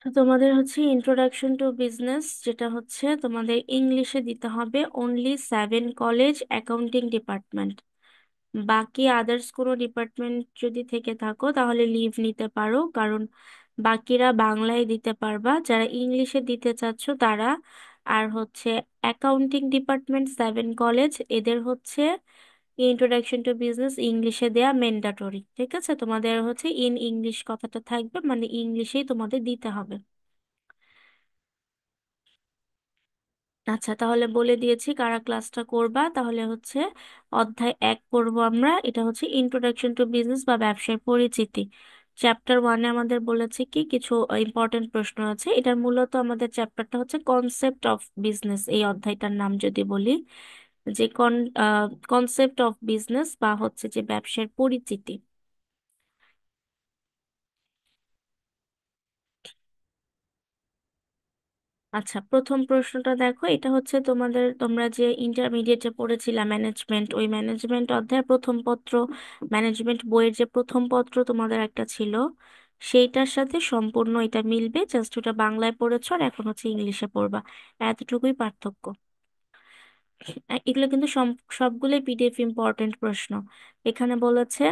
তো তোমাদের হচ্ছে ইন্ট্রোডাকশন টু বিজনেস, যেটা হচ্ছে তোমাদের ইংলিশে দিতে হবে অনলি 7 কলেজ অ্যাকাউন্টিং ডিপার্টমেন্ট। বাকি আদার্স কোনো ডিপার্টমেন্ট যদি থেকে থাকো তাহলে লিভ নিতে পারো, কারণ বাকিরা বাংলায় দিতে পারবা। যারা ইংলিশে দিতে চাচ্ছ তারা, আর হচ্ছে অ্যাকাউন্টিং ডিপার্টমেন্ট 7 কলেজ, এদের হচ্ছে ইন্ট্রোডাকশন টু বিজনেস ইংলিশে দেয়া ম্যান্ডাটরি। ঠিক আছে, তোমাদের হচ্ছে ইন ইংলিশ কথাটা থাকবে, মানে ইংলিশেই তোমাদের দিতে হবে। আচ্ছা, তাহলে বলে দিয়েছি কারা ক্লাসটা করবা। তাহলে হচ্ছে অধ্যায় 1 পড়বো আমরা। এটা হচ্ছে ইন্ট্রোডাকশন টু বিজনেস বা ব্যবসায় পরিচিতি। চ্যাপ্টার 1-এ আমাদের বলেছে কি কিছু ইম্পর্টেন্ট প্রশ্ন আছে। এটার মূলত আমাদের চ্যাপ্টারটা হচ্ছে কনসেপ্ট অফ বিজনেস, এই অধ্যায়টার নাম যদি বলি, যে কনসেপ্ট অফ বিজনেস বা হচ্ছে যে ব্যবসার পরিচিতি। আচ্ছা, প্রথম প্রশ্নটা দেখো। এটা হচ্ছে তোমরা যে ইন্টারমিডিয়েটে পড়েছিলা ম্যানেজমেন্ট, ওই ম্যানেজমেন্ট অধ্যায়ের প্রথম পত্র, ম্যানেজমেন্ট বইয়ের যে প্রথম পত্র তোমাদের একটা ছিল, সেইটার সাথে সম্পূর্ণ এটা মিলবে। জাস্ট ওটা বাংলায় পড়েছো আর এখন হচ্ছে ইংলিশে পড়বা, এতটুকুই পার্থক্য। এগুলো কিন্তু সবগুলোই পিডিএফ ইম্পর্টেন্ট প্রশ্ন। এখানে বলেছে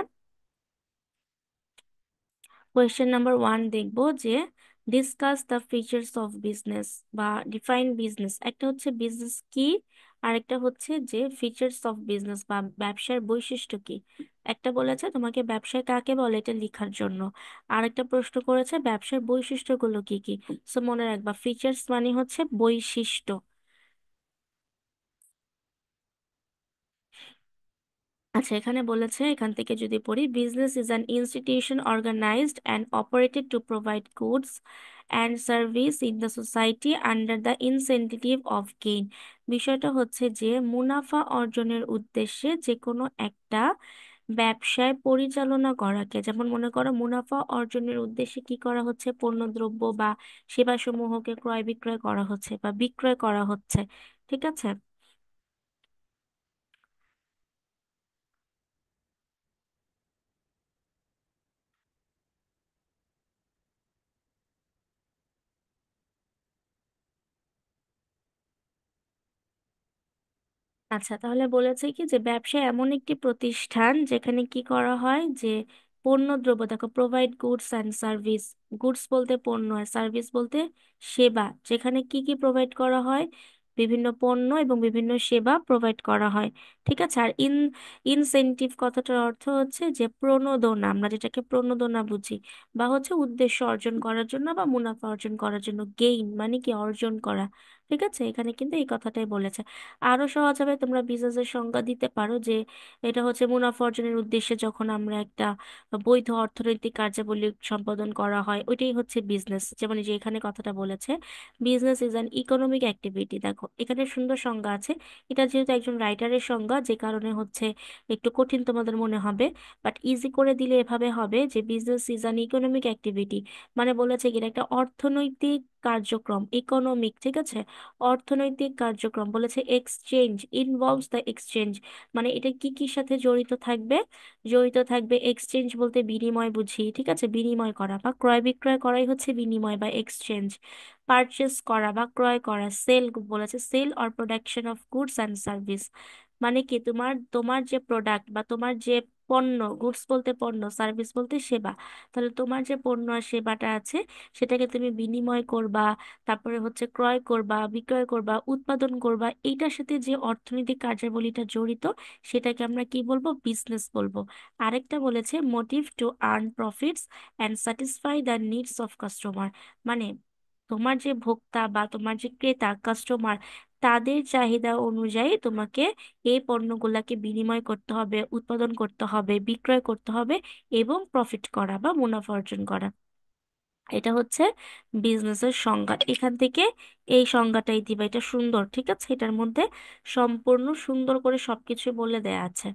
কোয়েশ্চেন নাম্বার 1 দেখবো যে discuss the features of business বা ডিফাইন বিজনেস। একটা হচ্ছে বিজনেস কি, আর একটা হচ্ছে যে ফিচার্স অফ বিজনেস বা ব্যবসার বৈশিষ্ট্য কি। একটা বলেছে তোমাকে ব্যবসায় কাকে বলে এটা লেখার জন্য, আর একটা প্রশ্ন করেছে ব্যবসার বৈশিষ্ট্যগুলো কি কি। সো মনে রাখবা, ফিচার্স মানে হচ্ছে বৈশিষ্ট্য। আচ্ছা, এখানে বলেছে, এখান থেকে যদি পড়ি, business is an institution organised and operated to provide goods and service in the society under the incentive of gain. বিষয়টা হচ্ছে যে মুনাফা অর্জনের উদ্দেশ্যে যে কোনো একটা ব্যবসায় পরিচালনা করাকে, যেমন মনে করো মুনাফা অর্জনের উদ্দেশ্যে কি করা হচ্ছে, পণ্যদ্রব্য বা সেবাসমূহকে ক্রয় বিক্রয় করা হচ্ছে বা বিক্রয় করা হচ্ছে। ঠিক আছে। আচ্ছা, তাহলে বলেছে কি যে ব্যবসা এমন একটি প্রতিষ্ঠান যেখানে কি করা হয়, যে পণ্য দ্রব্য, দেখো provide goods and service. Goods বলতে পণ্য আর সার্ভিস বলতে সেবা। যেখানে কি কি প্রোভাইড করা হয়, বিভিন্ন পণ্য এবং বিভিন্ন সেবা প্রোভাইড করা হয়। ঠিক আছে। আর ইনসেনটিভ কথাটার অর্থ হচ্ছে যে প্রণোদনা, আমরা যেটাকে প্রণোদনা বুঝি, বা হচ্ছে উদ্দেশ্য অর্জন করার জন্য বা মুনাফা অর্জন করার জন্য। গেইন মানে কি, অর্জন করা। ঠিক আছে, এখানে কিন্তু এই কথাটাই বলেছে। আরো সহজভাবে তোমরা বিজনেসের সংজ্ঞা দিতে পারো যে এটা হচ্ছে মুনাফা অর্জনের উদ্দেশ্যে যখন আমরা একটা বৈধ অর্থনৈতিক কার্যাবলী সম্পাদন করা হয়, ওইটাই হচ্ছে বিজনেস। যেমন এই যে এখানে কথাটা বলেছে, business is an economic activity. দেখো এখানে সুন্দর সংজ্ঞা আছে। এটা যেহেতু একজন রাইটারের সংজ্ঞা, যে কারণে হচ্ছে একটু কঠিন তোমাদের মনে হবে, বাট ইজি করে দিলে এভাবে হবে যে business is an economic activity, মানে বলেছে কি এটা একটা অর্থনৈতিক কার্যক্রম, ইকোনমিক। ঠিক আছে, অর্থনৈতিক কার্যক্রম। বলেছে এক্সচেঞ্জ ইনভলভস দ্য এক্সচেঞ্জ, মানে এটা কি কি সাথে জড়িত থাকবে, জড়িত থাকবে এক্সচেঞ্জ বলতে বিনিময় বুঝি। ঠিক আছে, বিনিময় করা বা ক্রয় বিক্রয় করাই হচ্ছে বিনিময় বা এক্সচেঞ্জ। পারচেস করা বা ক্রয় করা, সেল বলেছে, sale or production of goods and service, মানে কি তোমার তোমার যে প্রোডাক্ট বা তোমার যে পণ্য, গুডস বলতে পণ্য, সার্ভিস বলতে সেবা, তাহলে তোমার যে পণ্য আর সেবাটা আছে সেটাকে তুমি বিনিময় করবা, তারপরে হচ্ছে ক্রয় করবা, বিক্রয় করবা, উৎপাদন করবা, এইটার সাথে যে অর্থনৈতিক কার্যাবলীটা জড়িত সেটাকে আমরা কি বলবো, বিজনেস বলবো। আরেকটা বলেছে motive to earn profits and satisfy the needs of customer, মানে তোমার যে ভোক্তা বা তোমার যে ক্রেতা কাস্টমার, তাদের চাহিদা অনুযায়ী তোমাকে এই পণ্যগুলাকে বিনিময় করতে হবে, উৎপাদন করতে হবে, বিক্রয় করতে হবে এবং প্রফিট করা বা মুনাফা অর্জন করা। এটা হচ্ছে বিজনেসের সংজ্ঞা। এখান থেকে এই সংজ্ঞাটাই দিবা, এটা সুন্দর। ঠিক আছে, এটার মধ্যে সম্পূর্ণ সুন্দর করে সবকিছু বলে দেয়া আছে।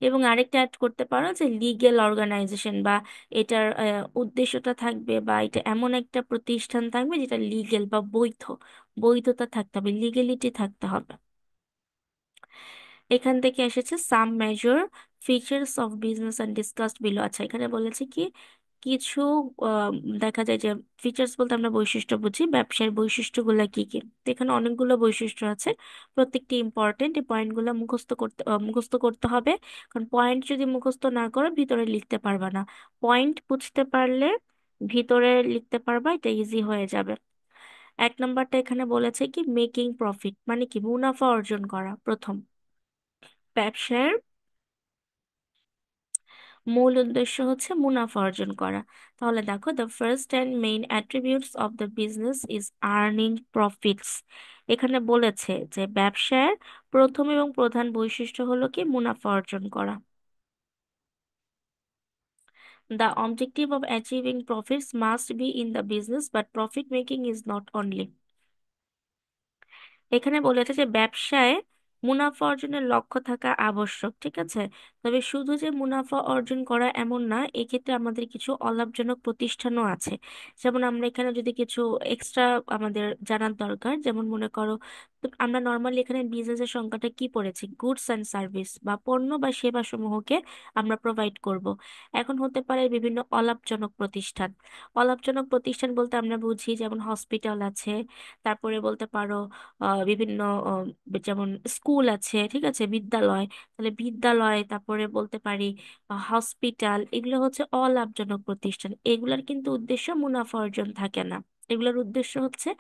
এবং আরেকটা অ্যাড করতে পারো যে লিগেল অর্গানাইজেশন, বা এটার উদ্দেশ্যটা থাকবে, বা এটা এমন একটা প্রতিষ্ঠান থাকবে যেটা লিগেল বা বৈধ, বৈধতা থাকতে হবে, লিগেলিটি থাকতে হবে। এখান থেকে এসেছে some major features of business and discussed below. আচ্ছা, এখানে বলেছে কি কিছু আহ, দেখা যায় যে ফিচার্স বলতে আমরা বৈশিষ্ট্য বুঝি, ব্যবসার বৈশিষ্ট্যগুলো কি কি। তো এখানে অনেকগুলো বৈশিষ্ট্য আছে, প্রত্যেকটি ইম্পর্টেন্ট। এই পয়েন্টগুলো মুখস্থ করতে হবে, কারণ পয়েন্ট যদি মুখস্থ না করো ভিতরে লিখতে পারবা না। পয়েন্ট বুঝতে পারলে ভিতরে লিখতে পারবা, এটা ইজি হয়ে যাবে। এক নাম্বারটা এখানে বলেছে কি মেকিং প্রফিট, মানে কি মুনাফা অর্জন করা। প্রথম, ব্যবসার মূল উদ্দেশ্য হচ্ছে মুনাফা অর্জন করা। তাহলে দেখো, the first and main attributes of the business is earning profits. এখানে বলেছে যে ব্যবসার প্রথম এবং প্রধান বৈশিষ্ট্য হলো কি মুনাফা অর্জন করা। The objective of achieving profits must be in the business, but profit making is not only. এখানে বলেছে যে ব্যবসায় মুনাফা অর্জনের লক্ষ্য থাকা আবশ্যক, ঠিক আছে। তবে শুধু যে মুনাফা অর্জন করা এমন না, এক্ষেত্রে আমাদের কিছু অলাভজনক প্রতিষ্ঠানও আছে। যেমন আমরা এখানে যদি কিছু এক্সট্রা আমাদের জানার দরকার, যেমন মনে করো, তো আমরা নর্মালি এখানে বিজনেসের সংখ্যাটা কি পড়েছি, গুডস অ্যান্ড সার্ভিস বা পণ্য বা সেবা সমূহকে আমরা প্রোভাইড করব। এখন হতে পারে বিভিন্ন অলাভজনক প্রতিষ্ঠান। অলাভজনক প্রতিষ্ঠান বলতে আমরা বুঝি যেমন হসপিটাল আছে, তারপরে বলতে পারো বিভিন্ন যেমন স্কুল আছে, ঠিক আছে, বিদ্যালয়। তাহলে বিদ্যালয়, তারপরে বলতে পারি হসপিটাল, এগুলো হচ্ছে অলাভজনক প্রতিষ্ঠান। এগুলার কিন্তু উদ্দেশ্য মুনাফা অর্জন থাকে না। এগুলোর উদ্দেশ্য হচ্ছে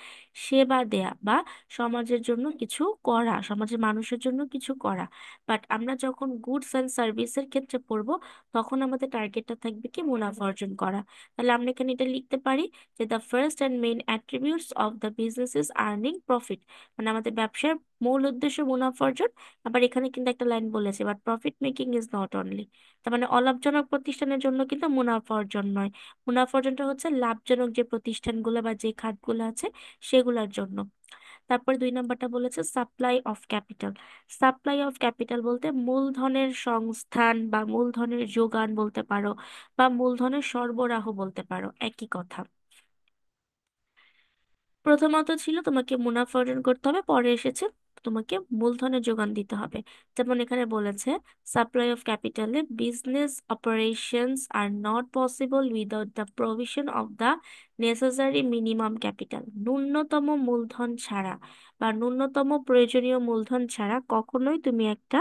সেবা দেয়া বা সমাজের জন্য কিছু করা, সমাজের মানুষের জন্য কিছু করা। বাট আমরা যখন গুডস অ্যান্ড সার্ভিসের ক্ষেত্রে পড়বো, তখন আমাদের টার্গেটটা থাকবে কি মুনাফা অর্জন করা। তাহলে আমরা এখানে এটা লিখতে পারি যে the first and main attributes of the business is earning profit, মানে আমাদের ব্যবসার মূল উদ্দেশ্য মুনাফা অর্জন। আবার এখানে কিন্তু একটা লাইন বলেছে, but profit making is not only. তার মানে অলাভজনক প্রতিষ্ঠানের জন্য কিন্তু মুনাফা অর্জন নয়, মুনাফা অর্জনটা হচ্ছে লাভজনক যে প্রতিষ্ঠানগুলো বা যে খাতগুলো আছে সেগুলোর জন্য। তারপর দুই নাম্বারটা বলেছে supply of capital. Supply of capital বলতে মূলধনের সংস্থান বা মূলধনের যোগান বলতে পারো, বা মূলধনের সরবরাহ বলতে পারো, একই কথা। প্রথমত ছিল তোমাকে মুনাফা অর্জন করতে হবে, পরে এসেছে তোমাকে মূলধনের যোগান দিতে হবে। যেমন এখানে বলেছে সাপ্লাই অফ ক্যাপিটালে business operations are not possible without the provision of the necessary minimum capital. ন্যূনতম মূলধন ছাড়া বা ন্যূনতম প্রয়োজনীয় মূলধন ছাড়া কখনোই তুমি একটা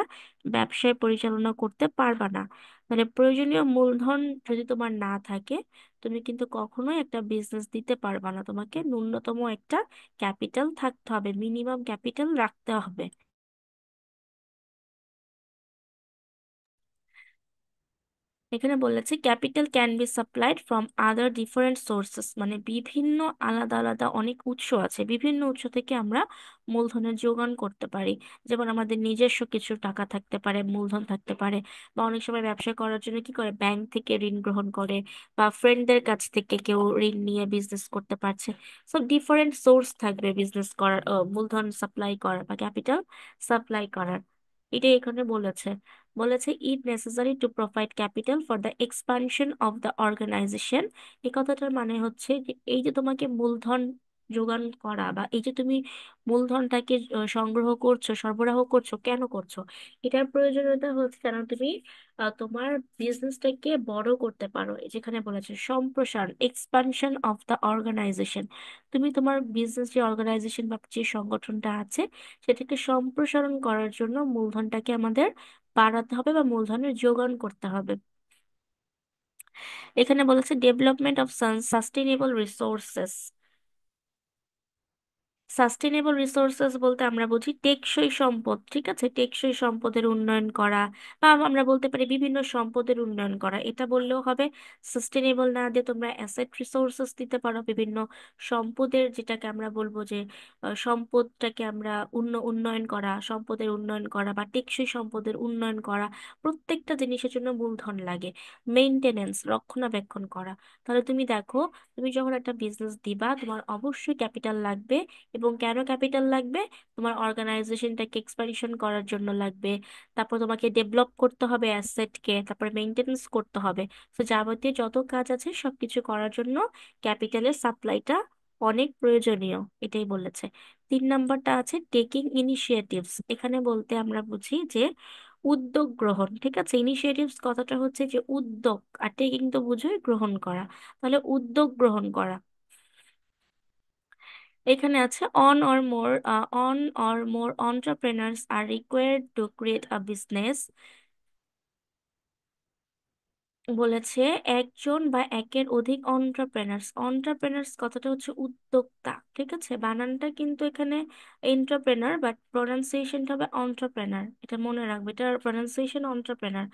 ব্যবসায় পরিচালনা করতে পারবা না। মানে প্রয়োজনীয় মূলধন যদি তোমার না থাকে, তুমি কিন্তু কখনোই একটা বিজনেস দিতে পারবা না। তোমাকে ন্যূনতম একটা ক্যাপিটাল থাকতে হবে, মিনিমাম ক্যাপিটাল রাখতে হবে। এখানে বলেছে capital can be supplied from other different sources, মানে বিভিন্ন আলাদা আলাদা অনেক উৎস আছে, বিভিন্ন উৎস থেকে আমরা মূলধনের যোগান করতে পারি। যেমন আমাদের নিজস্ব কিছু টাকা থাকতে পারে, মূলধন থাকতে পারে, বা অনেক সময় ব্যবসা করার জন্য কি করে ব্যাংক থেকে ঋণ গ্রহণ করে, বা ফ্রেন্ডদের কাছ থেকে কেউ ঋণ নিয়ে বিজনেস করতে পারছে। সব ডিফারেন্ট সোর্স থাকবে বিজনেস করার, মূলধন সাপ্লাই করার বা ক্যাপিটাল সাপ্লাই করার। এটাই এখানে বলেছে। বলেছে it necessary to provide capital for the expansion of the organisation. এই কথাটার মানে হচ্ছে যে এই যে তোমাকে মূলধন যোগান করা, বা এই যে তুমি মূলধনটাকে সংগ্রহ করছো, সরবরাহ করছো, কেন করছো? এটার প্রয়োজনীয়তা হচ্ছে যেন তুমি তোমার বিজনেসটাকে বড় করতে পারো। যেখানে বলেছে সম্প্রসারণ, এক্সপানশন অফ দ্য অর্গানাইজেশন। তুমি তোমার বিজনেস যে অর্গানাইজেশন বা যে সংগঠনটা আছে সেটাকে সম্প্রসারণ করার জন্য মূলধনটাকে আমাদের বাড়াতে হবে বা মূলধনের যোগান করতে হবে। এখানে বলেছে development of sustainable resources. Sustainable resources বলতে আমরা বুঝি টেকসই সম্পদ, ঠিক আছে, টেকসই সম্পদের উন্নয়ন করা, বা আমরা বলতে পারি বিভিন্ন সম্পদের উন্নয়ন করা, এটা বললেও হবে। সাস্টেনেবল না দিয়ে তোমরা অ্যাসেট রিসোর্সেস দিতে পারো, বিভিন্ন সম্পদের, যেটাকে আমরা বলবো যে সম্পদটাকে আমরা উন্নয়ন করা, সম্পদের উন্নয়ন করা বা টেকসই সম্পদের উন্নয়ন করা। প্রত্যেকটা জিনিসের জন্য মূলধন লাগে। মেইনটেনেন্স, রক্ষণাবেক্ষণ করা। তাহলে তুমি দেখো, তুমি যখন একটা বিজনেস দিবা তোমার অবশ্যই ক্যাপিটাল লাগবে। এবং কেন ক্যাপিটাল লাগবে? তোমার অর্গানাইজেশনটাকে এক্সপ্যানশন করার জন্য লাগবে। তারপর তোমাকে ডেভেলপ করতে হবে অ্যাসেটকে, তারপর মেইনটেনেন্স করতে হবে। তো যাবতীয় যত কাজ আছে সবকিছু করার জন্য ক্যাপিটালের সাপ্লাইটা অনেক প্রয়োজনীয়, এটাই বলেছে। 3 নাম্বারটা আছে টেকিং ইনিশিয়েটিভস। এখানে বলতে আমরা বুঝি যে উদ্যোগ গ্রহণ। ঠিক আছে, ইনিশিয়েটিভস কথাটা হচ্ছে যে উদ্যোগ, আর টেকিং তো বুঝোই গ্রহণ করা, তাহলে উদ্যোগ গ্রহণ করা। এখানে আছে one or more entrepreneurs are required to create a business। বলেছে একজন বা একের অধিক অন্টারপ্রেনার্স কথাটা হচ্ছে উদ্যোক্তা। ঠিক আছে, বানানটা কিন্তু এখানে এন্টারপ্রেনার, বাট প্রনাউন্সিয়েশনটা হবে অন্টারপ্রেনার, এটা মনে রাখবে, এটা প্রনাউন্সিয়েশন অন্টারপ্রেনার।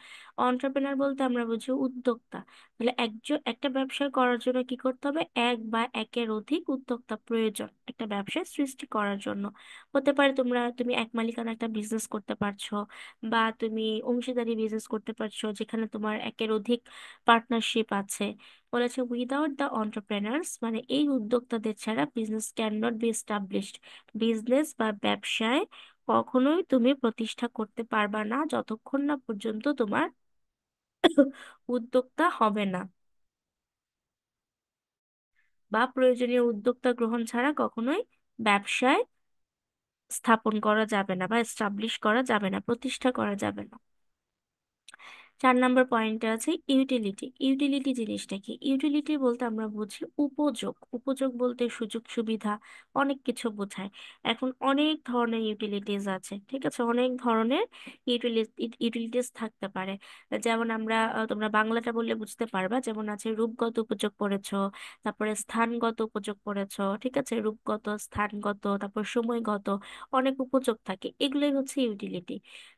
অন্টারপ্রেনার বলতে আমরা বুঝি উদ্যোক্তা। তাহলে একজন একটা ব্যবসা করার জন্য কি করতে হবে, এক বা একের অধিক উদ্যোক্তা প্রয়োজন একটা ব্যবসা সৃষ্টি করার জন্য। হতে পারে তুমি এক মালিকানা একটা বিজনেস করতে পারছো, বা তুমি অংশীদারি বিজনেস করতে পারছো যেখানে তোমার একের অধিক পার্টনারশিপ আছে। বলেছে উইদাউট দ্য অন্টারপ্রেনার্স, মানে এই উদ্যোক্তাদের ছাড়া business can not B established. Business বা ব্যবসায় কখনোই তুমি প্রতিষ্ঠা করতে পারবা না যতক্ষণ না পর্যন্ত তোমার উদ্যোক্তা হবে না, বা প্রয়োজনীয় উদ্যোক্তা গ্রহণ ছাড়া কখনোই ব্যবসায় স্থাপন করা যাবে না, বা এস্টাবলিশ করা যাবে না, প্রতিষ্ঠা করা যাবে না। 4 নম্বর পয়েন্টে আছে ইউটিলিটি। ইউটিলিটি জিনিসটা কি? ইউটিলিটি বলতে আমরা বুঝি উপযোগ। উপযোগ বলতে সুযোগ সুবিধা, অনেক কিছু বোঝায়। এখন অনেক ধরনের ইউটিলিটিস আছে, ঠিক আছে, অনেক ধরনের ইউটিলিটিস থাকতে পারে। যেমন তোমরা বাংলাটা বললে বুঝতে পারবা, যেমন আছে রূপগত উপযোগ পড়েছো, তারপরে স্থানগত উপযোগ পড়েছো, ঠিক আছে, রূপগত, স্থানগত, তারপর সময়গত, অনেক উপযোগ থাকে, এগুলোই হচ্ছে ইউটিলিটি।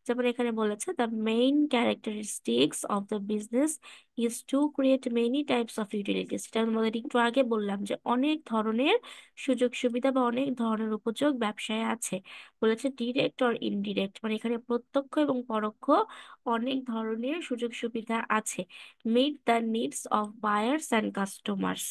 যেমন এখানে বলেছে the main characteristics of the business is to create many types of utilities. এটা আমাদের একটু আগে বললাম যে অনেক ধরনের সুযোগ সুবিধা বা অনেক ধরনের উপযোগ ব্যবসায় আছে। বলেছে ডিরেক্ট অর ইনডিরেক্ট, মানে এখানে প্রত্যক্ষ এবং পরোক্ষ অনেক ধরনের সুযোগ সুবিধা আছে। Meet the needs of buyers and customers.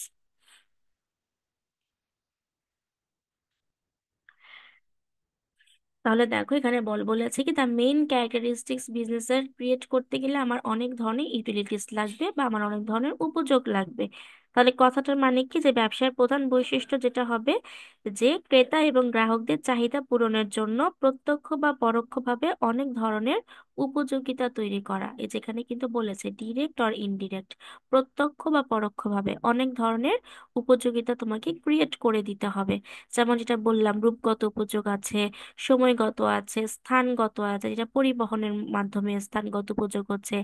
তাহলে দেখো এখানে বলেছে কি, তার মেইন ক্যারেক্টারিস্টিক্স বিজনেসের ক্রিয়েট করতে গেলে আমার অনেক ধরনের ইউটিলিটিস লাগবে বা আমার অনেক ধরনের উপযোগ লাগবে। তাহলে কথাটার মানে কি, যে ব্যবসার প্রধান বৈশিষ্ট্য যেটা হবে যে ক্রেতা এবং গ্রাহকদের চাহিদা পূরণের জন্য প্রত্যক্ষ বা পরোক্ষভাবে অনেক ধরনের উপযোগিতা তৈরি করা। এই যেখানে কিন্তু বলেছে ডিরেক্ট অর ইনডিরেক্ট, প্রত্যক্ষ বা পরোক্ষভাবে অনেক ধরনের উপযোগিতা তোমাকে ক্রিয়েট করে দিতে হবে। যেমন যেটা বললাম, রূপগত উপযোগ আছে, সময়গত আছে, স্থানগত আছে, যেটা পরিবহনের মাধ্যমে স্থানগত উপযোগ হচ্ছে,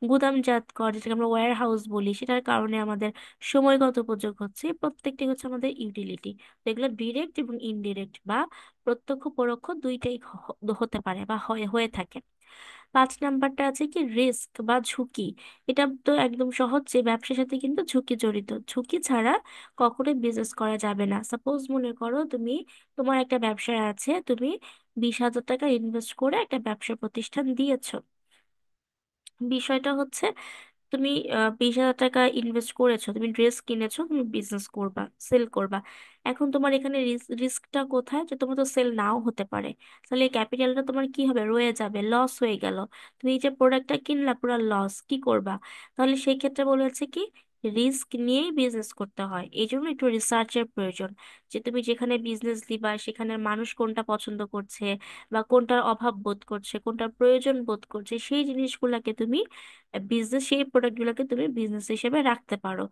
গুদামজাত কর যেটাকে আমরা ওয়্যার হাউস বলি, সেটার কারণে আমাদের সময়গত উপযোগ হচ্ছে। প্রত্যেকটি হচ্ছে আমাদের ইউটিলিটি। তো এগুলো ডিরেক্ট এবং ইনডিরেক্ট বা প্রত্যক্ষ পরোক্ষ দুইটাই হতে পারে বা হয়ে হয়ে থাকে। 5 নাম্বারটা আছে কি রিস্ক বা ঝুঁকি। এটা তো একদম সহজ, যে ব্যবসার সাথে কিন্তু ঝুঁকি জড়িত, ঝুঁকি ছাড়া কখনোই বিজনেস করা যাবে না। সাপোজ মনে করো তোমার একটা ব্যবসা আছে, তুমি 20,000 টাকা ইনভেস্ট করে একটা ব্যবসা প্রতিষ্ঠান দিয়েছো। বিষয়টা হচ্ছে তুমি 20,000 টাকা ইনভেস্ট করেছো, তুমি ড্রেস কিনেছো, তুমি বিজনেস করবা, সেল করবা। এখন তোমার এখানে রিস্কটা কোথায়, যে তোমার তো সেল নাও হতে পারে। তাহলে ক্যাপিটালটা তোমার কি হবে, রয়ে যাবে, লস হয়ে গেল। তুমি এই যে প্রোডাক্টটা কিনলা, পুরো লস, কি করবা? তাহলে সেই ক্ষেত্রে বলেছে কি রিস্ক নিয়েই বিজনেস করতে হয়, এই জন্য একটু রিসার্চের প্রয়োজন। যে তুমি যেখানে বিজনেস দিবা সেখানের মানুষ কোনটা পছন্দ করছে, বা কোনটার অভাব বোধ করছে, কোনটার প্রয়োজন বোধ করছে, সেই জিনিসগুলোকে তুমি সেই প্রোডাক্টগুলোকে তুমি বিজনেস হিসেবে রাখতে পারো।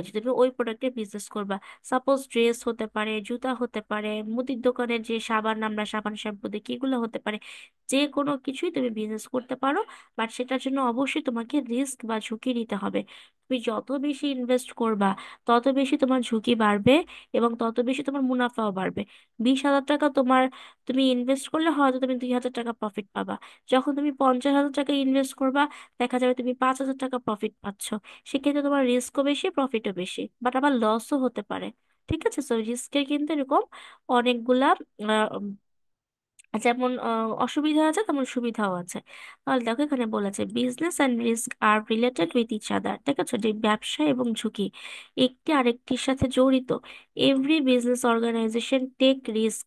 যে তুমি ওই প্রোডাক্টের বিজনেস করবা। সাপোজ ড্রেস হতে পারে, জুতা হতে পারে, মুদির দোকানের যে সাবান, আমরা সাবান শ্যাম্পু দেখি, এগুলো হতে পারে। যে কোনো কিছুই তুমি বিজনেস করতে পারো, বাট সেটার জন্য অবশ্যই তোমাকে রিস্ক বা ঝুঁকি নিতে হবে। তুমি যত বেশি ইনভেস্ট করবা তত বেশি তোমার ঝুঁকি বাড়বে, এবং তত বেশি তোমার মুনাফাও বাড়বে। 20,000 টাকা তুমি ইনভেস্ট করলে হয়তো তুমি 2,000 টাকা প্রফিট পাবা। যখন তুমি 50,000 টাকা ইনভেস্ট করবা, দেখা যাবে তুমি 5,000 টাকা প্রফিট পাচ্ছ। সেক্ষেত্রে তোমার রিস্কও বেশি, প্রফিটও বেশি, বাট আবার লসও হতে পারে। ঠিক আছে, সো রিস্কের কিন্তু এরকম অনেকগুলা যেমন অসুবিধা আছে তেমন সুবিধাও আছে। তাহলে দেখো এখানে বলেছে business and risk are related with each other. ঠিক আছে, যে ব্যবসা এবং ঝুঁকি একটি আরেকটির সাথে জড়িত। Every business organisation take risk.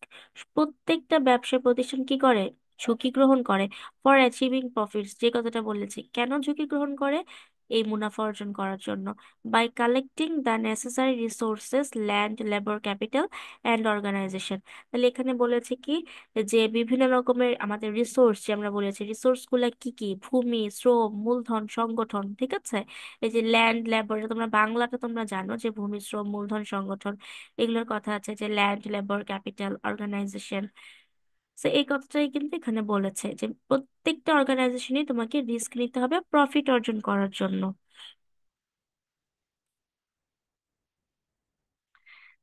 প্রত্যেকটা ব্যবসা প্রতিষ্ঠান কি করে, ঝুঁকি গ্রহণ করে। ফর অ্যাচিভিং প্রফিটস, যে কথাটা বলেছি, কেন ঝুঁকি গ্রহণ করে? এই মুনাফা অর্জন করার জন্য, by collecting the necessary resources, land, labour, capital and organisation. তাহলে এখানে বলেছে কি, যে বিভিন্ন রকমের আমাদের রিসোর্স, যে আমরা বলেছি রিসোর্স গুলা কি কি, ভূমি, শ্রম, মূলধন, সংগঠন, ঠিক আছে। এই যে ল্যান্ড, লেবার, তোমরা বাংলাটা তোমরা জানো যে ভূমি, শ্রম, মূলধন, সংগঠন, এগুলোর কথা আছে, যে ল্যান্ড, লেবার, ক্যাপিটাল, অর্গানাইজেশন। তো এই কথাটাই কিন্তু এখানে বলেছে যে প্রত্যেকটা অর্গানাইজেশনই তোমাকে রিস্ক নিতে হবে প্রফিট অর্জন করার জন্য।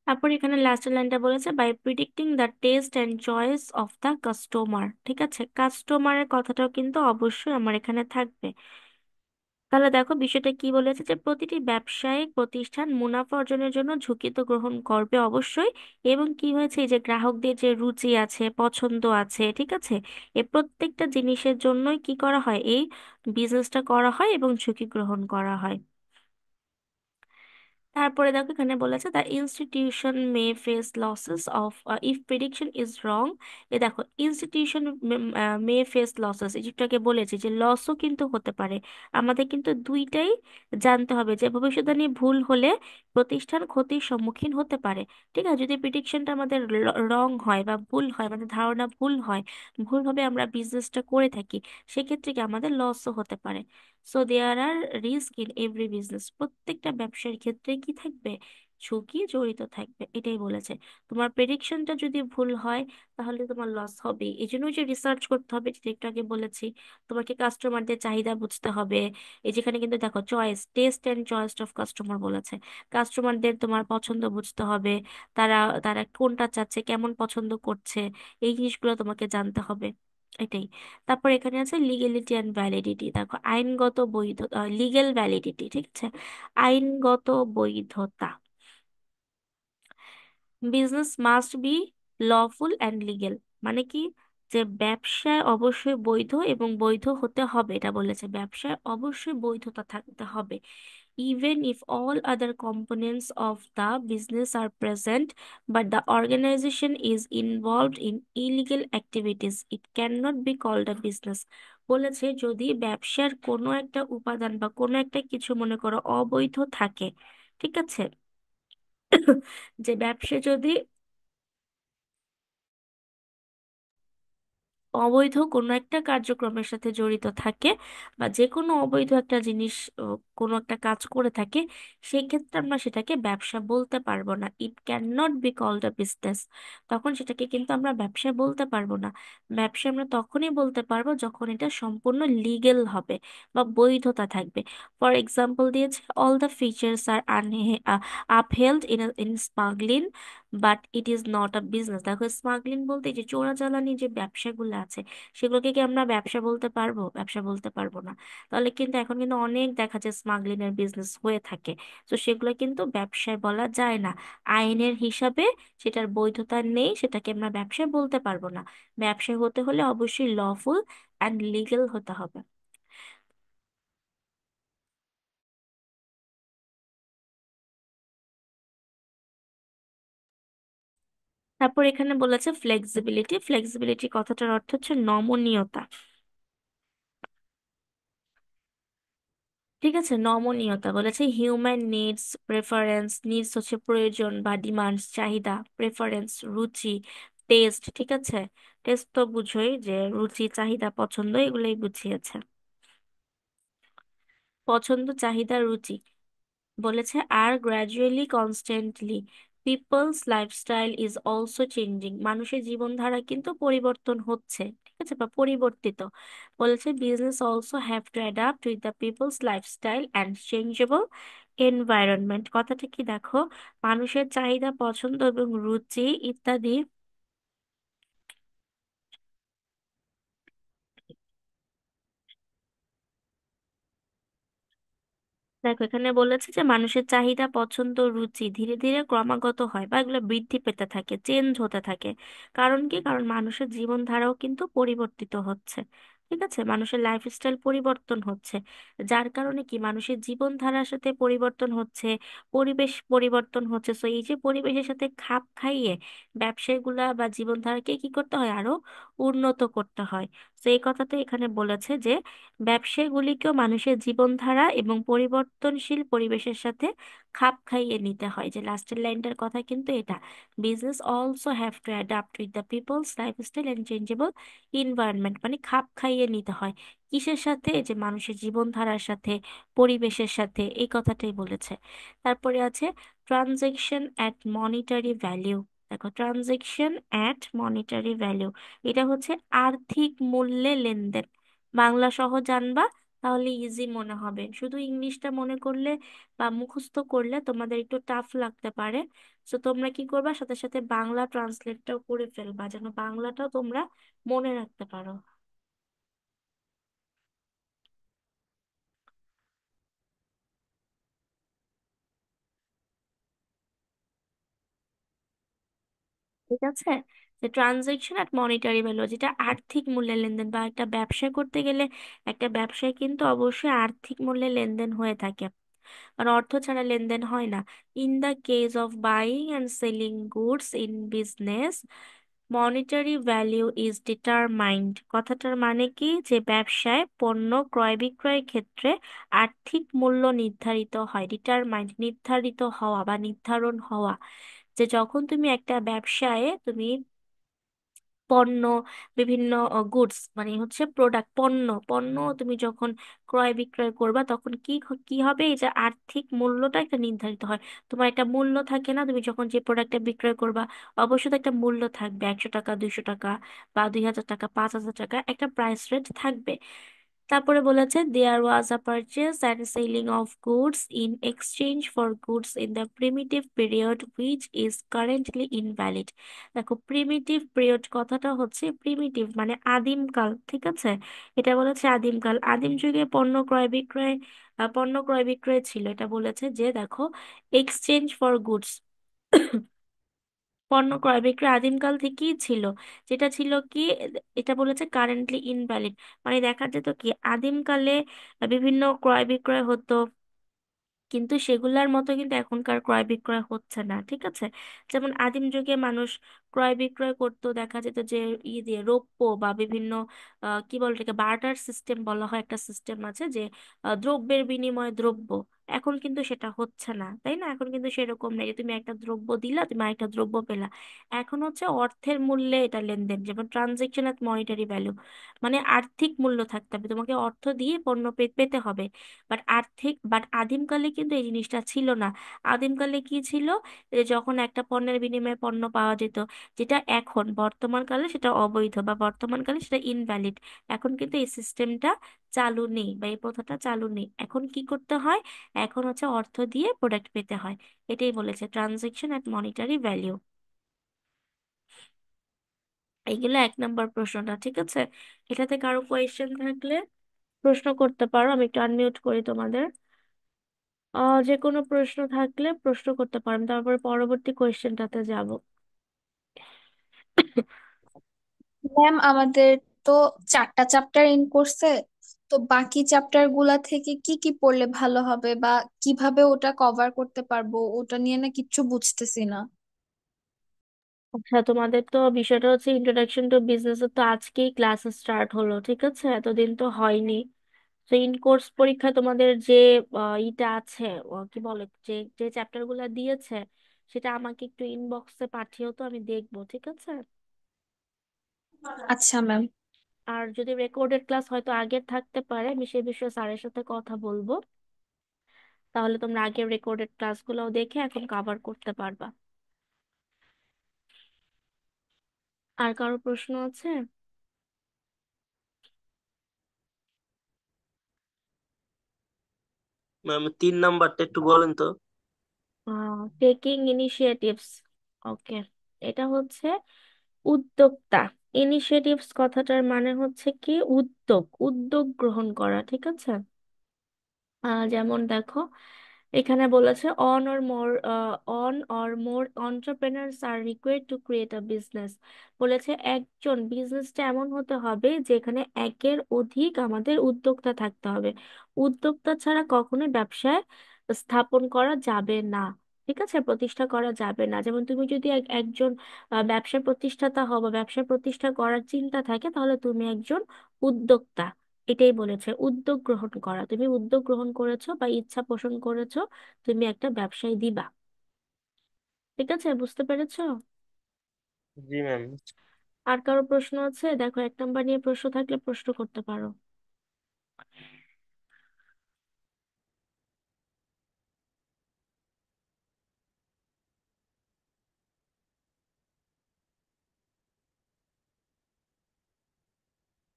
তারপর এখানে লাস্টের লাইনটা বলেছে, by predicting the taste and choice of the customer. ঠিক আছে, কাস্টমারের কথাটাও কিন্তু অবশ্যই আমার এখানে থাকবে। তাহলে দেখো বিষয়টা কি বলেছে, যে প্রতিটি ব্যবসায়িক প্রতিষ্ঠান মুনাফা অর্জনের জন্য ঝুঁকি তো গ্রহণ করবে অবশ্যই, এবং কি হয়েছে, এই যে গ্রাহকদের যে রুচি আছে, পছন্দ আছে, ঠিক আছে, এই প্রত্যেকটা জিনিসের জন্যই কি করা হয়, এই বিজনেসটা করা হয় এবং ঝুঁকি গ্রহণ করা হয়। তারপরে দেখো এখানে বলেছে, the institution may face losses of if prediction is wrong. এ দেখো ইনস্টিটিউশন মে ফেস লসেস, এই যেটাকে বলেছে যে লসও কিন্তু হতে পারে। আমাদের কিন্তু দুইটাই জানতে হবে, যে ভবিষ্যৎবাণী ভুল হলে প্রতিষ্ঠান ক্ষতির সম্মুখীন হতে পারে। ঠিক আছে, যদি প্রেডিকশনটা আমাদের রং হয় বা ভুল হয়, আমাদের ধারণা ভুল হয়, ভুলভাবে আমরা বিজনেসটা করে থাকি, সেক্ষেত্রে কি আমাদের লসও হতে পারে। So there are risk in every business, প্রত্যেকটা ব্যবসার ক্ষেত্রে কি থাকবে, ঝুঁকি জড়িত থাকবে, এটাই বলেছে। তোমার প্রেডিকশনটা যদি ভুল হয়, তাহলে তোমার লস হবে। এই জন্যই যে রিসার্চ করতে হবে, যেটা একটু আগে বলেছি, তোমাকে কাস্টমারদের চাহিদা বুঝতে হবে। এই যেখানে কিন্তু দেখো choice, test and choice of customer বলেছে, কাস্টমারদের তোমার পছন্দ বুঝতে হবে, তারা তারা কোনটা চাচ্ছে, কেমন পছন্দ করছে, এই জিনিসগুলো তোমাকে জানতে হবে, এটাই। তারপর এখানে আছে লিগেলিটি অ্যান্ড ভ্যালিডিটি, দেখো আইনগত বৈধ, লিগেল ভ্যালিডিটি, ঠিক আছে, আইনগত বৈধতা। Business must be lawful and legal, মানে কি, যে ব্যবসায় অবশ্যই বৈধ এবং বৈধ হতে হবে, এটা বলেছে, ব্যবসায় অবশ্যই বৈধতা থাকতে হবে। Even if all other components of the business are present, but the organization is involved in illegal activities, it cannot be called a business। বলেছে যদি ব্যবসার কোনো একটা উপাদান বা কোনো একটা কিছু মনে করো অবৈধ থাকে, ঠিক আছে, যে ব্যবসা যদি অবৈধ কোনো একটা কার্যক্রমের সাথে জড়িত থাকে, বা যে কোনো অবৈধ একটা জিনিস, কোনো একটা কাজ করে থাকে, সেই ক্ষেত্রে আমরা সেটাকে ব্যবসা বলতে পারবো না। It can not be called a business. তখন সেটাকে কিন্তু আমরা ব্যবসা বলতে পারবো না। ব্যবসা আমরা তখনই বলতে পারবো যখন এটা সম্পূর্ণ লিগেল হবে বা বৈধতা থাকবে। ফর এক্সাম্পল দিয়েছে, all the features are upheld in smuggling, but it is not a business. দেখো স্মাগলিং বলতে এই যে চোরাচালানি যে ব্যবসাগুলো আছে, সেগুলোকে কি আমরা ব্যবসা বলতে পারবো? ব্যবসা বলতে পারবো না। তাহলে কিন্তু এখন কিন্তু অনেক দেখা যায় স্মাগলিং এর বিজনেস হয়ে থাকে, তো সেগুলো কিন্তু ব্যবসায় বলা যায় না। আইনের হিসাবে সেটার বৈধতা নেই, সেটাকে আমরা ব্যবসায় বলতে পারবো না। ব্যবসায় হতে হলে অবশ্যই লফুল অ্যান্ড লিগেল হতে হবে। তারপর এখানে বলেছে ফ্লেক্সিবিলিটি। ফ্লেক্সিবিলিটি কথাটার অর্থ হচ্ছে নমনীয়তা। ঠিক আছে, নমনীয়তা বলেছে, হিউম্যান নিডস, প্রেফারেন্স, নিডস হচ্ছে প্রয়োজন বা ডিমান্ডস চাহিদা, প্রেফারেন্স রুচি, টেস্ট, ঠিক আছে, টেস্ট তো বুঝোই, যে রুচি, চাহিদা, পছন্দ, এগুলোই বুঝিয়েছে। পছন্দ, চাহিদা, রুচি বলেছে, আর gradually constantly, people's lifestyle is also changing, মানুষের জীবনধারা কিন্তু পরিবর্তন হচ্ছে, ঠিক আছে, বা পরিবর্তিত। বলেছে business also have to adapt with the people's lifestyle and changeable environment. কথাটা কি দেখো, মানুষের চাহিদা, পছন্দ এবং রুচি ইত্যাদি। দেখো এখানে বলেছে যে মানুষের চাহিদা, পছন্দ, রুচি ধীরে ধীরে ক্রমাগত হয় বা এগুলো বৃদ্ধি পেতে থাকে, চেঞ্জ হতে থাকে। কারণ কি, কারণ মানুষের জীবনধারাও কিন্তু পরিবর্তিত হচ্ছে। ঠিক আছে, মানুষের লাইফস্টাইল পরিবর্তন হচ্ছে, যার কারণে কি মানুষের জীবনধারার সাথে পরিবর্তন হচ্ছে, পরিবেশ পরিবর্তন হচ্ছে। তো এই যে পরিবেশের সাথে খাপ খাইয়ে ব্যবসায়গুলা বা জীবনধারাকে কি করতে হয়, আরো উন্নত করতে হয়। তো এই কথাটা এখানে বলেছে যে ব্যবসায়গুলিকেও মানুষের জীবনধারা এবং পরিবর্তনশীল পরিবেশের সাথে খাপ খাইয়ে নিতে হয়। যে লাস্টের লাইনটার কথা কিন্তু এটা, business also have to adapt with the people's lifestyle and changeable environment, মানে খাপ খাইয়ে নিতে হয় কিসের সাথে, যে মানুষের জীবনধারার সাথে, পরিবেশের সাথে, এই কথাটাই বলেছে। তারপরে আছে ট্রানজেকশন অ্যাট মনিটারি ভ্যালিউ। দেখো, ট্রানজেকশন অ্যাট মনিটারি ভ্যালিউ, এটা হচ্ছে আর্থিক মূল্যে লেনদেন। বাংলা সহ জানবা, তাহলে ইজি মনে হবে। শুধু ইংলিশটা মনে করলে বা মুখস্থ করলে তোমাদের একটু টাফ লাগতে পারে। তো তোমরা কি করবা, সাথে সাথে বাংলা ট্রান্সলেটটাও করে ফেলবা, যেন বাংলাটাও তোমরা মনে রাখতে পারো। ঠিক আছে, যে ট্রানজেকশন আর মনিটারি ভ্যালু, যেটা আর্থিক মূল্যের লেনদেন, বা একটা ব্যবসা করতে গেলে একটা ব্যবসায় কিন্তু অবশ্যই আর্থিক মূল্যের লেনদেন হয়ে থাকে, কারণ অর্থ ছাড়া লেনদেন হয় না। In the case of buying and selling goods in business, monetary value is determined. কথাটার মানে কি, যে ব্যবসায় পণ্য ক্রয় বিক্রয়ের ক্ষেত্রে আর্থিক মূল্য নির্ধারিত হয়। ডিটারমাইন্ড, নির্ধারিত হওয়া বা নির্ধারণ হওয়া। যে যখন তুমি একটা ব্যবসায় তুমি পণ্য, বিভিন্ন গুডস মানে হচ্ছে প্রোডাক্ট, পণ্য পণ্য তুমি যখন ক্রয় বিক্রয় করবা, তখন কি হবে, এই যে আর্থিক মূল্যটা একটা নির্ধারিত হয়। তোমার একটা মূল্য থাকে না, তুমি যখন যে প্রোডাক্টটা বিক্রয় করবা, অবশ্যই তো একটা মূল্য থাকবে, 100 টাকা, 200 টাকা, বা 2000 টাকা, 5000 টাকা, একটা প্রাইস রেট থাকবে। তারপরে বলেছে there was a purchase and selling of goods in exchange for goods in the primitive period which is currently invalid. দেখো, প্রিমিটিভ পিরিয়ড কথাটা হচ্ছে, প্রিমিটিভ মানে আদিমকাল, ঠিক আছে। এটা বলেছে আদিমকাল, আদিম যুগে পণ্য ক্রয় বিক্রয় ছিল। এটা বলেছে যে দেখো, এক্সচেঞ্জ ফর গুডস, পণ্য ক্রয় বিক্রয় আদিমকাল থেকেই ছিল। যেটা ছিল কি, এটা বলেছে কারেন্টলি ইনভ্যালিড, মানে দেখা যেত কি আদিমকালে বিভিন্ন ক্রয় বিক্রয় হতো, কিন্তু সেগুলার মতো কিন্তু এখনকার ক্রয় বিক্রয় হচ্ছে না, ঠিক আছে। যেমন আদিম যুগে মানুষ ক্রয় বিক্রয় করতো, দেখা যেত যে দিয়ে রৌপ্য বা বিভিন্ন কি বলে এটাকে, বার্টার সিস্টেম বলা হয়, একটা সিস্টেম আছে যে দ্রব্যের বিনিময়ে দ্রব্য। এখন কিন্তু সেটা হচ্ছে না, তাই না? এখন কিন্তু সেরকম নেই যে তুমি একটা দ্রব্য দিলা, তুমি আরেকটা দ্রব্য পেলা। এখন হচ্ছে অর্থের মূল্যে এটা লেনদেন, যেমন ট্রানজেকশন এট মনিটারি ভ্যালু, মানে আর্থিক মূল্য থাকতে হবে, তোমাকে অর্থ দিয়ে পণ্য পেতে হবে। বাট আদিমকালে কিন্তু এই জিনিসটা ছিল না। আদিমকালে কি ছিল, যে যখন একটা পণ্যের বিনিময়ে পণ্য পাওয়া যেত, যেটা এখন বর্তমান কালে সেটা অবৈধ, বা বর্তমান কালে সেটা ইনভ্যালিড। এখন কিন্তু এই সিস্টেমটা চালু নেই, বা এই প্রথাটা চালু নেই। এখন কি করতে হয়, এখন হচ্ছে অর্থ দিয়ে প্রোডাক্ট পেতে হয়। এটাই বলেছে ট্রানজেকশন এট মনিটারি ভ্যালিউ। এইগুলো 1 নম্বর প্রশ্নটা, ঠিক আছে। এটাতে কারো কোয়েশ্চেন থাকলে প্রশ্ন করতে পারো, আমি একটু আনমিউট করি তোমাদের। যে কোনো প্রশ্ন থাকলে প্রশ্ন করতে পারেন, তারপরে পরবর্তী কোয়েশ্চেনটাতে যাব। ম্যাম, আমাদের তো 4টা চ্যাপ্টার ইন করছে, তো বাকি চ্যাপ্টার গুলা থেকে কি কি পড়লে ভালো হবে বা কিভাবে ওটা কভার করতে পারবো ওটা নিয়ে না কিচ্ছু বুঝতেছি না। আচ্ছা, তোমাদের তো বিষয়টা হচ্ছে ইন্ট্রোডাকশন টু বিজনেস, তো আজকেই ক্লাস স্টার্ট হলো, ঠিক আছে, এতদিন তো হয়নি। তো ইন কোর্স পরীক্ষা তোমাদের যে ইটা আছে, কি বলে, যে যে চ্যাপ্টার গুলা দিয়েছে, সেটা আমাকে একটু ইনবক্সে পাঠিও, তো আমি দেখবো, ঠিক আছে। আচ্ছা ম্যাম। আর যদি রেকর্ডেড ক্লাস হয়তো আগের থাকতে পারে, আমি সে বিষয়ে স্যারের সাথে কথা বলবো, তাহলে তোমরা আগের রেকর্ডেড ক্লাসগুলোও দেখে এখন কভার করতে পারবা। আর কারো প্রশ্ন আছে? ম্যাম 3 নাম্বারটা একটু বলেন তো। টেকিং ইনিশিয়েটিভস, ওকে, এটা হচ্ছে উদ্যোক্তা। ইনিশিয়েটিভস কথাটার মানে হচ্ছে কি, উদ্যোগ, উদ্যোগ গ্রহণ করা, ঠিক আছে। যেমন দেখো, এখানে বলেছে one or more entrepreneurs are required to create a business। বলেছে একজন বিজনেসটা এমন হতে হবে যেখানে একের অধিক আমাদের উদ্যোক্তা থাকতে হবে। উদ্যোক্তা ছাড়া কখনোই ব্যবসায় স্থাপন করা যাবে না। ঠিক আছে, প্রতিষ্ঠা করা যাবে না। যেমন তুমি যদি একজন ব্যবসা প্রতিষ্ঠাতা হও বা ব্যবসা প্রতিষ্ঠা করার চিন্তা থাকে, তাহলে তুমি একজন উদ্যোক্তা। এটাই বলেছে, উদ্যোগ গ্রহণ করা। তুমি উদ্যোগ গ্রহণ করেছো বা ইচ্ছা পোষণ করেছো, তুমি একটা ব্যবসায় দিবা। ঠিক আছে, বুঝতে পেরেছো? জি ম্যাম। আর কারো প্রশ্ন আছে? দেখো, 1 নাম্বার নিয়ে প্রশ্ন থাকলে প্রশ্ন করতে পারো।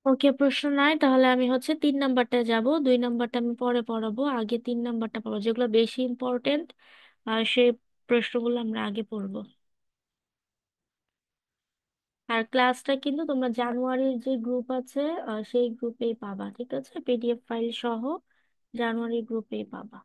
ওকে, প্রশ্ন নাই। তাহলে আমি 3 নাম্বারটা যাব, 2 নাম্বারটা আমি পরে পড়াবো। আগে 3 নাম্বারটা পড়বো, যেগুলো বেশি ইম্পর্টেন্ট আর সেই প্রশ্নগুলো আমরা আগে পড়বো। আর ক্লাসটা কিন্তু তোমরা জানুয়ারির যে গ্রুপ আছে সেই গ্রুপেই পাবা। ঠিক আছে, পিডিএফ ফাইল সহ জানুয়ারি গ্রুপেই পাবা।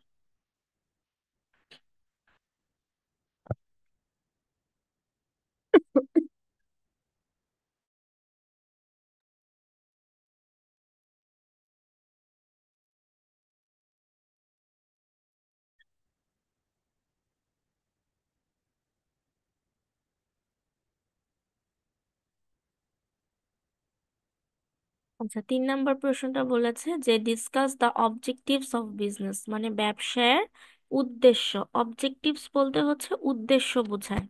আচ্ছা, 3 নাম্বার প্রশ্নটা বলেছে যে discuss the objectives of business, মানে ব্যবসায়ের উদ্দেশ্য। অবজেক্টিভস বলতে উদ্দেশ্য বোঝায়।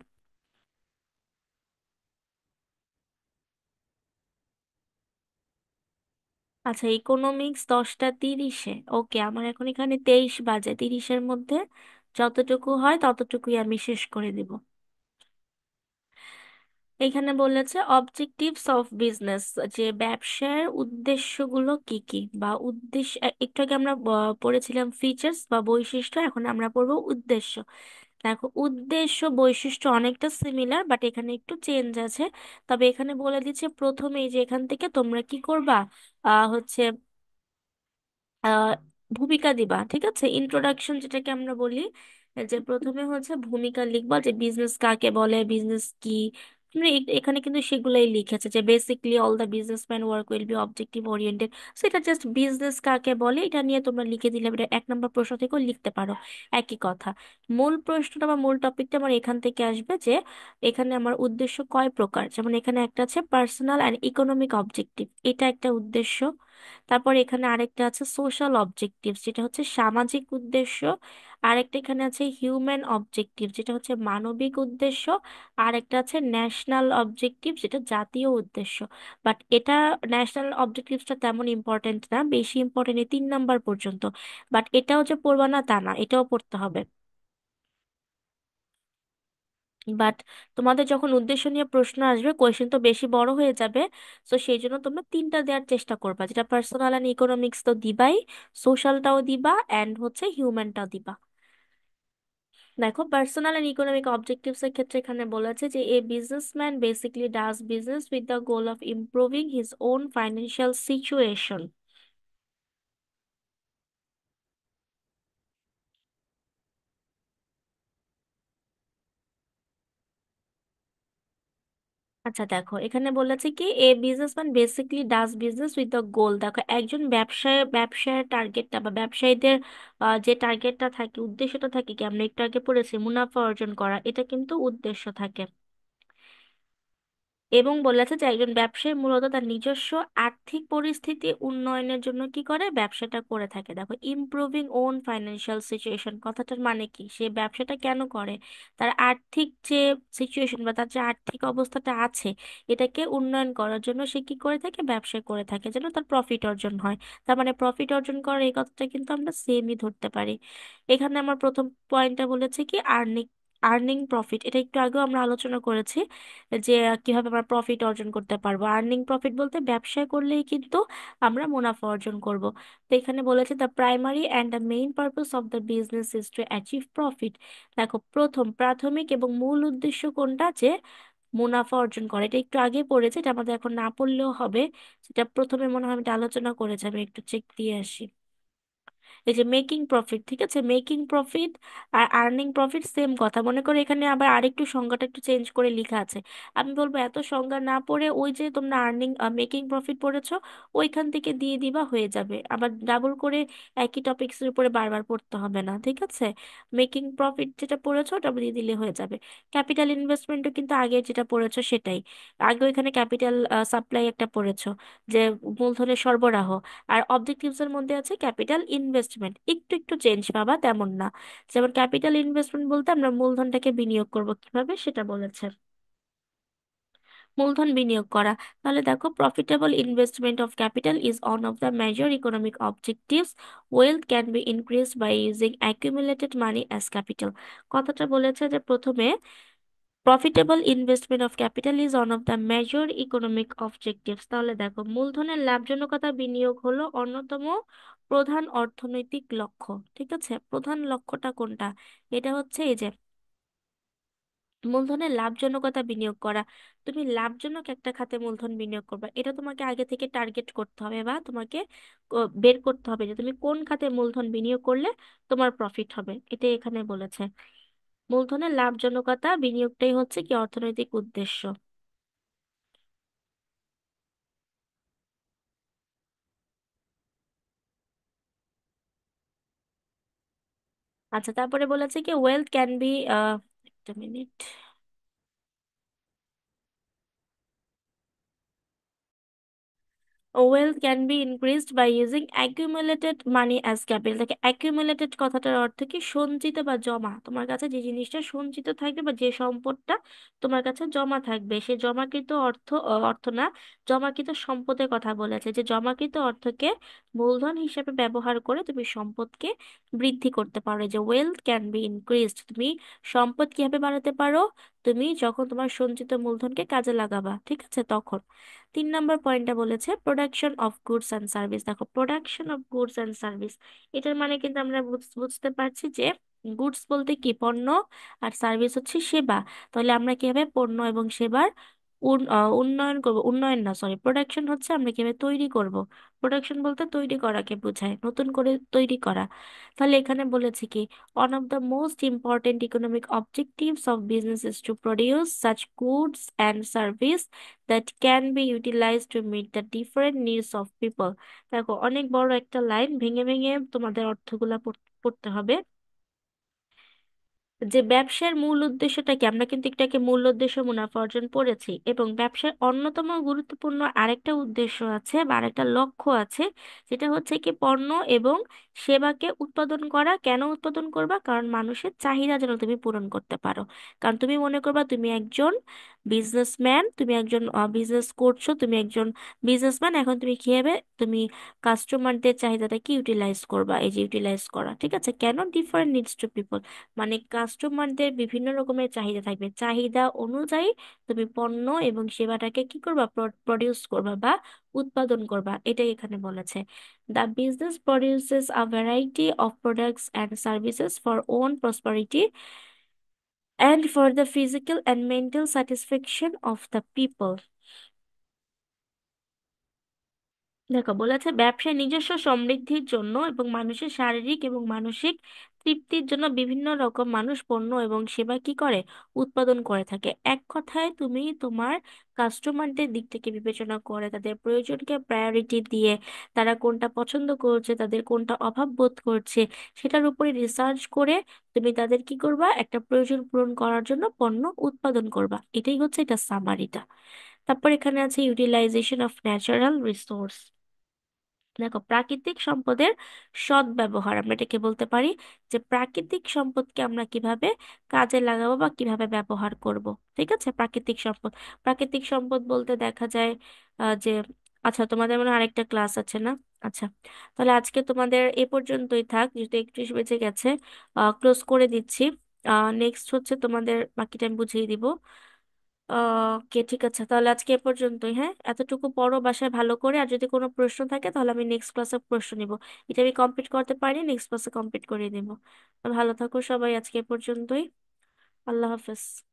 আচ্ছা, ইকোনমিক্স 10টা 30-এ। ওকে, আমার এখন এখানে 23 বাজে, 30-এর মধ্যে যতটুকু হয় ততটুকুই আমি শেষ করে দিব। এখানে বলেছে অবজেক্টিভস অফ বিজনেস, যে ব্যবসার উদ্দেশ্যগুলো কি কি, বা উদ্দেশ্য। একটু আগে আমরা পড়েছিলাম ফিচার্স বা বৈশিষ্ট্য, এখন আমরা পড়বো উদ্দেশ্য। দেখো, উদ্দেশ্য বৈশিষ্ট্য অনেকটা সিমিলার, বাট এখানে একটু চেঞ্জ আছে। তবে এখানে বলে দিচ্ছে প্রথমেই যে এখান থেকে তোমরা কি করবা, আহ হচ্ছে আহ ভূমিকা দিবা। ঠিক আছে, ইন্ট্রোডাকশন যেটাকে আমরা বলি, যে প্রথমে ভূমিকা লিখবা, যে বিজনেস কাকে বলে, বিজনেস কি। আমরা এখানে কিন্তু সেগুলাই লিখেছে, যে basically all the businessman work will be objective oriented. So এটা জাস্ট বিজনেস কাকে বলে এটা নিয়ে তোমরা লিখে দিলে, এটা 1 নাম্বার প্রশ্ন থেকেও লিখতে পারো। একই কথা। মূল প্রশ্নটা বা মূল টপিকটা আমার এখান থেকে আসবে, যে এখানে আমার উদ্দেশ্য কয় প্রকার। যেমন এখানে একটা আছে পার্সোনাল অ্যান্ড ইকোনমিক অবজেক্টিভ, এটা একটা উদ্দেশ্য। তারপর এখানে আরেকটা আছে সোশ্যাল অবজেক্টিভ, যেটা সামাজিক উদ্দেশ্য। আরেকটা এখানে আছে হিউম্যান অবজেক্টিভ, যেটা মানবিক উদ্দেশ্য। আর একটা আছে ন্যাশনাল অবজেক্টিভ, যেটা জাতীয় উদ্দেশ্য। বাট এটা ন্যাশনাল অবজেক্টিভসটা তেমন ইম্পর্টেন্ট না, বেশি ইম্পর্টেন্ট এই 3 নাম্বার পর্যন্ত। বাট এটাও যে পড়বা না তা না, এটাও পড়তে হবে। বাট তোমাদের যখন উদ্দেশ্য নিয়ে প্রশ্ন আসবে, কোয়েশ্চেন তো বেশি বড় হয়ে যাবে। তো সেই জন্য তোমরা 3টা দেওয়ার চেষ্টা করবা, যেটা পার্সোনাল অ্যান্ড ইকোনমিক্স তো দিবাই, সোশ্যালটাও দিবা, অ্যান্ড হিউম্যানটাও দিবা। দেখো, পার্সোনাল অ্যান্ড ইকোনমিক অবজেক্টিভস এর ক্ষেত্রে এখানে বলেছে যে a businessman basically does business with the goal of improving his own financial situation. আচ্ছা, দেখো এখানে বলেছে কি a businessman basically does business with the গোল। দেখো, একজন ব্যবসায়ের টার্গেটটা বা ব্যবসায়ীদের যে টার্গেটটা থাকে, উদ্দেশ্যটা থাকে কি, আমরা একটু আগে পড়েছি, মুনাফা অর্জন করা, এটা কিন্তু উদ্দেশ্য থাকে। এবং বলেছে যে একজন ব্যবসায়ী মূলত তার নিজস্ব আর্থিক পরিস্থিতি উন্নয়নের জন্য কি করে, ব্যবসাটা করে থাকে। দেখো, ইমপ্রুভিং ওন ফাইন্যান্সিয়াল সিচুয়েশন কথাটার মানে কি, সে ব্যবসাটা কেন করে, তার আর্থিক যে সিচুয়েশন বা তার যে আর্থিক অবস্থাটা আছে, এটাকে উন্নয়ন করার জন্য সে কি করে থাকে, ব্যবসা করে থাকে, যেন তার প্রফিট অর্জন হয়। তার মানে প্রফিট অর্জন করার এই কথাটা কিন্তু আমরা সেমই ধরতে পারি। এখানে আমার প্রথম পয়েন্টটা বলেছে কি আর্নিং, আর্নিং প্রফিট। এটা একটু আগেও আমরা আলোচনা করেছি, যে কিভাবে আমরা প্রফিট অর্জন করতে পারবো। আর্নিং প্রফিট বলতে ব্যবসা করলেই কিন্তু আমরা মুনাফা অর্জন করব। তো এখানে বলেছে the primary and the main purpose of the business is to achieve profit. দেখো, প্রাথমিক এবং মূল উদ্দেশ্য কোনটা, যে মুনাফা অর্জন করা। এটা একটু আগে পড়েছে, এটা আমাদের এখন না পড়লেও হবে। সেটা প্রথমে মনে হয় আমি এটা আলোচনা করেছি, আমি একটু চেক দিয়ে আসি। এই যে মেকিং প্রফিট, ঠিক আছে, মেকিং প্রফিট আর আর্নিং প্রফিট সেম কথা। মনে করো এখানে আবার আরেকটু সংজ্ঞাটা একটু চেঞ্জ করে লেখা আছে। আমি বলবো এত সংজ্ঞা না পড়ে ওই যে তোমরা আর্নিং মেকিং প্রফিট পড়েছো ওইখান থেকে দিয়ে দিবা, হয়ে যাবে। আবার ডাবল করে একই টপিকস এর উপরে বারবার পড়তে হবে না, ঠিক আছে। মেকিং প্রফিট যেটা পড়েছো ওটা দিয়ে দিলে হয়ে যাবে। ক্যাপিটাল ইনভেস্টমেন্টও কিন্তু আগে যেটা পড়েছো সেটাই। আগে ওইখানে ক্যাপিটাল সাপ্লাই একটা পড়েছো, যে মূলধনের সরবরাহ। আর অবজেক্টিভস এর মধ্যে আছে ক্যাপিটাল ইনভেস্টমেন্ট, একটু একটু চেঞ্জ পাবা, তেমন না। যেমন ক্যাপিটাল ইনভেস্টমেন্ট বলতে আমরা মূলধনটাকে বিনিয়োগ করব কিভাবে সেটা বলেছে, মূলধন বিনিয়োগ করা। তাহলে দেখো, profitable investment of capital is one of the major economic objectives. Wealth can be increased by using accumulated money as capital. কথাটা বলেছে যে প্রথমে profitable investment of capital is one of the major economic objectives. তাহলে দেখো, মূলধনের লাভজনকতা বিনিয়োগ হলো অন্যতম প্রধান অর্থনৈতিক লক্ষ্য। ঠিক আছে, প্রধান লক্ষ্যটা কোনটা? এটা হচ্ছে এই যে মূলধনের লাভজনকতা বিনিয়োগ করা। তুমি লাভজনক একটা খাতে মূলধন বিনিয়োগ করবে, এটা তোমাকে আগে থেকে টার্গেট করতে হবে, বা তোমাকে বের করতে হবে যে তুমি কোন খাতে মূলধন বিনিয়োগ করলে তোমার প্রফিট হবে, এটাই এখানে বলেছে। মূলধনের লাভজনকতা বিনিয়োগটাই হচ্ছে কি অর্থনৈতিক উদ্দেশ্য। আচ্ছা, তারপরে বলেছে কি ওয়েলথ ক্যান বি, একটা minute, wealth can be increased by using accumulated money as capital. দেখে অ্যাকুমুলেটেড কথাটার অর্থ কি সঞ্চিত বা জমা। তোমার কাছে যে জিনিসটা সঞ্চিত থাকবে বা যে সম্পদটা তোমার কাছে জমা থাকবে, সে জমাকৃত অর্থ, অর্থ না, জমাকৃত সম্পদের কথা বলেছে, যে জমাকৃত অর্থকে মূলধন হিসেবে ব্যবহার করে তুমি সম্পদকে বৃদ্ধি করতে পারো। এই যে ওয়েলথ ক্যান বি ইনক্রিজড, তুমি সম্পদ কিভাবে বাড়াতে পারো? তুমি যখন তোমার সঞ্চিত মূলধনকে কাজে লাগাবা, ঠিক আছে, তখন। 3 নম্বর পয়েন্টটা বলেছে production of goods and service. দেখো, production of goods and service, এটার মানে কিন্তু আমরা বুঝতে পারছি যে গুডস বলতে কি পণ্য, আর সার্ভিস হচ্ছে সেবা। তাহলে আমরা কিভাবে পণ্য এবং সেবার উন্নয়ন করব, উন্নয়ন না সরি, প্রোডাকশন হচ্ছে আমরা কিভাবে তৈরি করব। প্রোডাকশন বলতে তৈরি করাকে বোঝায়, নতুন করে তৈরি করা। তাহলে এখানে বলেছে কি one of the most important economic objectives of business is to produce such goods and service that can be utilized to meet the different needs of people। দেখো, অনেক বড় একটা লাইন, ভেঙে ভেঙে তোমাদের অর্থগুলা পড়তে হবে। যে ব্যবসার মূল উদ্দেশ্যটা কি, আমরা কিন্তু এটাকে মূল উদ্দেশ্য মুনাফা অর্জন পড়েছি, এবং ব্যবসার অন্যতম গুরুত্বপূর্ণ আরেকটা উদ্দেশ্য আছে বা আরেকটা লক্ষ্য আছে, যেটা হচ্ছে কি পণ্য এবং সেবাকে উৎপাদন করা। কেন উৎপাদন করবা? কারণ মানুষের চাহিদা যেন তুমি পূরণ করতে পারো। কারণ তুমি মনে করবা তুমি একজন বিজনেসম্যান, তুমি একজন বিজনেস করছো, তুমি একজন বিজনেসম্যান, এখন তুমি কিভাবে তুমি কাস্টমারদের চাহিদাটাকে ইউটিলাইজ করবা। এই যে ইউটিলাইজ করা, ঠিক আছে, কেন? ডিফারেন্ট নিডস টু পিপল, মানে কাস্টমারদের বিভিন্ন রকমের চাহিদা থাকবে, চাহিদা অনুযায়ী তুমি পণ্য এবং সেবাটাকে কি করবা? প্রডিউস করবা বা উৎপাদন করবা, এটাই এখানে বলেছে। The business produces a variety of products and services for own prosperity and for the physical and mental satisfaction of the people. দেখো, বলেছে ব্যবসায় নিজস্ব সমৃদ্ধির জন্য এবং মানুষের শারীরিক এবং মানসিক তৃপ্তির জন্য বিভিন্ন রকম মানুষ পণ্য এবং সেবা কি করে? উৎপাদন করে থাকে। এক কথায় তুমি তোমার কাস্টমারদের দিক থেকে বিবেচনা করে তাদের প্রয়োজনকে প্রায়োরিটি দিয়ে, তারা কোনটা পছন্দ করছে, তাদের কোনটা অভাব বোধ করছে, সেটার উপরে রিসার্চ করে তুমি তাদের কি করবা? একটা প্রয়োজন পূরণ করার জন্য পণ্য উৎপাদন করবা। এটাই হচ্ছে এটা সামারিটা। তারপর এখানে আছে ইউটিলাইজেশন অফ ন্যাচারাল রিসোর্স। দেখো, প্রাকৃতিক সম্পদের সৎ ব্যবহার, আমরা এটাকে বলতে পারি যে প্রাকৃতিক সম্পদকে আমরা কিভাবে কাজে লাগাবো বা কিভাবে ব্যবহার করব। ঠিক আছে, প্রাকৃতিক সম্পদ, প্রাকৃতিক সম্পদ বলতে দেখা যায় যে, আচ্ছা তোমাদের মনে হয় আরেকটা ক্লাস আছে না? আচ্ছা, তাহলে আজকে তোমাদের এ পর্যন্তই থাক, যেহেতু 31 বেজে গেছে। ক্লোজ করে দিচ্ছি। নেক্সট হচ্ছে তোমাদের বাকিটা আমি বুঝিয়ে দিব। ওকে, ঠিক আছে, তাহলে আজকে এ পর্যন্তই। হ্যাঁ, এতটুকু পড়ো বাসায় ভালো করে, আর যদি কোনো প্রশ্ন থাকে তাহলে আমি নেক্সট ক্লাসে প্রশ্ন নিব। এটা আমি কমপ্লিট করতে পারি, নেক্সট ক্লাসে কমপ্লিট করে দিব। ভালো থাকো সবাই, আজকে এ পর্যন্তই। আল্লাহ হাফেজ।